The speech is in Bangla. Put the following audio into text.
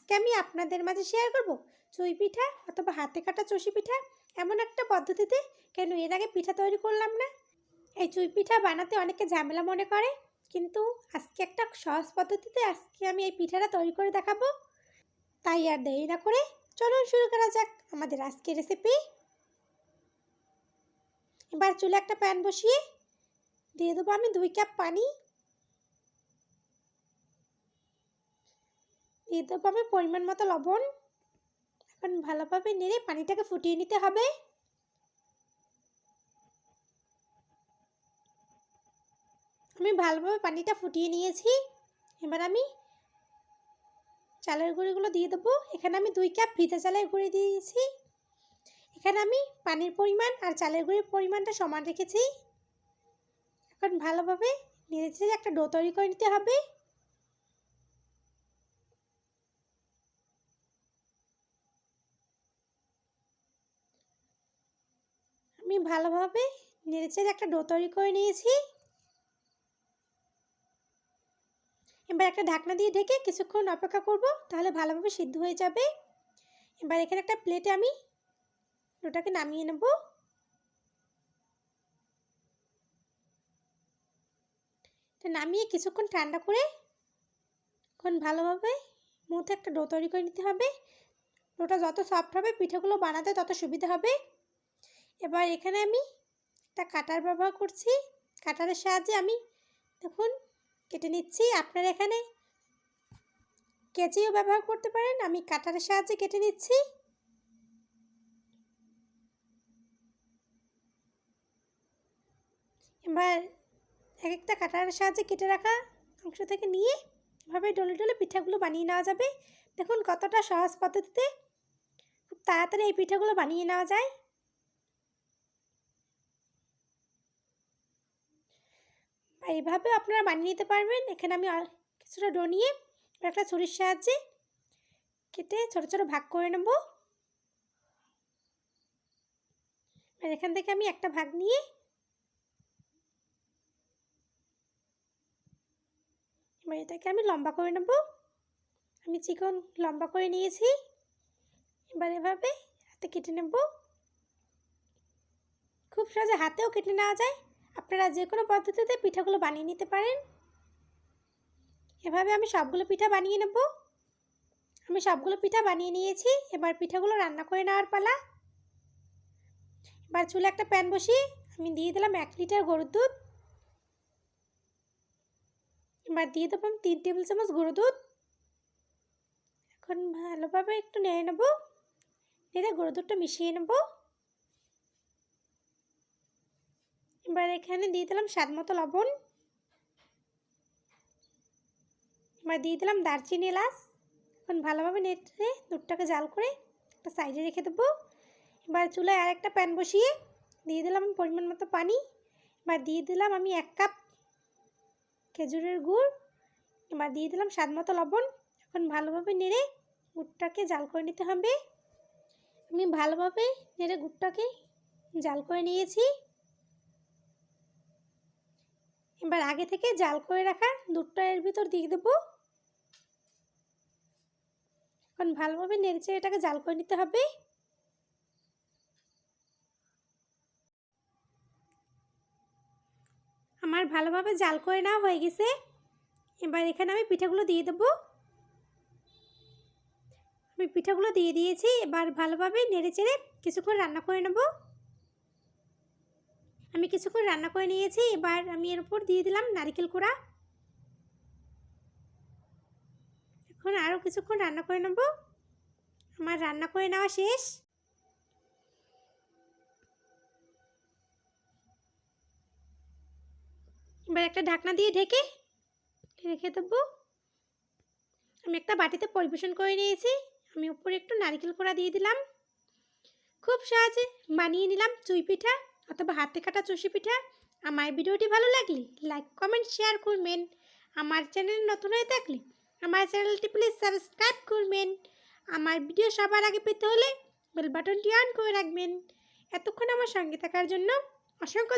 আজকে আমি আপনাদের মাঝে শেয়ার করব চুই পিঠা অথবা হাতে কাটা চষি পিঠা এমন একটা পদ্ধতিতে। কেন এর আগে পিঠা তৈরি করলাম না? এই চুই পিঠা বানাতে অনেকে ঝামেলা মনে করে, কিন্তু আজকে একটা সহজ পদ্ধতিতে আজকে আমি এই পিঠাটা তৈরি করে দেখাবো। তাই আর দেরি না করে চলুন শুরু করা যাক আমাদের আজকের রেসিপি। এবার চুলে একটা প্যান বসিয়ে দিয়ে দেবো আমি 2 কাপ পানি। দিয়ে দেবো আমি পরিমাণ মতো লবণ। এখন ভালোভাবে নেড়ে পানিটাকে ফুটিয়ে নিতে হবে। আমি ভালোভাবে পানিটা ফুটিয়ে নিয়েছি। এবার আমি চালের গুঁড়িগুলো দিয়ে দেবো। এখানে আমি 2 কাপ ভিজা চালের গুঁড়ি দিয়েছি। এখানে আমি পানির পরিমাণ আর চালের গুঁড়ির পরিমাণটা সমান রেখেছি। এখন ভালোভাবে নেড়ে চেড়ে একটা ডো তৈরি করে নিতে হবে। আমি ভালোভাবে নেড়ে চেড়ে একটা ডো তৈরি করে নিয়েছি। এবার একটা ঢাকনা দিয়ে ঢেকে কিছুক্ষণ অপেক্ষা করব, তাহলে ভালোভাবে সিদ্ধ হয়ে যাবে। এবার এখানে একটা প্লেটে আমি ডোটাকে নামিয়ে নেব। এটা নামিয়ে কিছুক্ষণ ঠান্ডা করে এখন ভালোভাবে মধ্যে একটা ডো তৈরি করে নিতে হবে। ডোটা যত সফট হবে পিঠাগুলো বানাতে তত সুবিধা হবে। এবার এখানে আমি একটা কাটার ব্যবহার করছি। কাটারের সাহায্যে আমি দেখুন কেটে নিচ্ছি। আপনারা এখানে কেচিও ব্যবহার করতে পারেন, আমি কাটারের সাহায্যে কেটে নিচ্ছি। এবার এক একটা কাটারের সাহায্যে কেটে রাখা অংশ থেকে নিয়ে এভাবে ডলে ডলে পিঠাগুলো বানিয়ে নেওয়া যাবে। দেখুন কতটা সহজ পদ্ধতিতে খুব তাড়াতাড়ি এই পিঠাগুলো বানিয়ে নেওয়া যায়। এইভাবে আপনারা বানিয়ে নিতে পারবেন। এখানে আমি কিছুটা ডো নিয়ে একটা ছুরির সাহায্যে কেটে ছোট ছোট ভাগ করে নেব। আর এখান থেকে আমি একটা ভাগ নিয়ে এবার এটাকে আমি লম্বা করে নেব। আমি চিকন লম্বা করে নিয়েছি। এবার এভাবে হাতে কেটে নেব। খুব সহজে হাতেও কেটে নেওয়া যায়। আপনারা যে কোনো পদ্ধতিতে পিঠাগুলো বানিয়ে নিতে পারেন। এভাবে আমি সবগুলো পিঠা বানিয়ে নেব। আমি সবগুলো পিঠা বানিয়ে নিয়েছি। এবার পিঠাগুলো রান্না করে নেওয়ার পালা। এবার চুলে একটা প্যান বসিয়ে আমি দিয়ে দিলাম 1 লিটার গরুর দুধ। এবার দিয়ে দেবো 3 টেবিল চামচ গুঁড়ো দুধ। এখন ভালোভাবে একটু নেড়ে নেব। নেড়ে গুঁড়ো দুধটা মিশিয়ে নেব। এবার এখানে দিয়ে দিলাম স্বাদ মতো লবণ। এবার দিয়ে দিলাম দারচিনি এলাচ। এখন ভালোভাবে নেড়ে দুধটাকে জাল করে একটা সাইডে রেখে দেবো। এবার চুলায় আরেকটা প্যান বসিয়ে দিয়ে দিলাম পরিমাণ মতো পানি। এবার দিয়ে দিলাম আমি 1 কাপ খেজুরের গুড়। এবার দিয়ে দিলাম স্বাদ মতো লবণ। এখন ভালোভাবে নেড়ে গুড়টাকে জাল করে নিতে হবে। আমি ভালোভাবে নেড়ে গুড়টাকে জাল করে নিয়েছি। এবার আগে থেকে জাল করে রাখা দুধটা এর ভিতর দিয়ে দেবো। এখন ভালোভাবে নেড়ে এটাকে জাল করে নিতে হবে। আমার ভালোভাবে জাল করে নেওয়া হয়ে গেছে। এবার এখানে আমি পিঠাগুলো দিয়ে দেবো। আমি পিঠাগুলো দিয়ে দিয়েছি। এবার ভালোভাবে নেড়ে চেড়ে কিছুক্ষণ রান্না করে নেব। আমি কিছুক্ষণ রান্না করে নিয়েছি। এবার আমি এর উপর দিয়ে দিলাম নারকেল কোড়া। এখন আরও কিছুক্ষণ রান্না করে নেব। আমার রান্না করে নেওয়া শেষ। এবার একটা ঢাকনা দিয়ে ঢেকে রেখে দেবো। আমি একটা বাটিতে পরিবেশন করে নিয়েছি। আমি উপরে একটু নারকেল কোড়া দিয়ে দিলাম। খুব সহজে বানিয়ে নিলাম চুই পিঠা অথবা হাতে কাটা চষি পিঠা। আমার ভিডিওটি ভালো লাগলে লাইক কমেন্ট শেয়ার করবেন। আমার চ্যানেল নতুন হয়ে থাকলে আমার চ্যানেলটি প্লিজ সাবস্ক্রাইব করবেন। আমার ভিডিও সবার আগে পেতে হলে বেল বাটনটি অন করে রাখবেন। এতক্ষণ আমার সঙ্গে থাকার জন্য অসংখ্য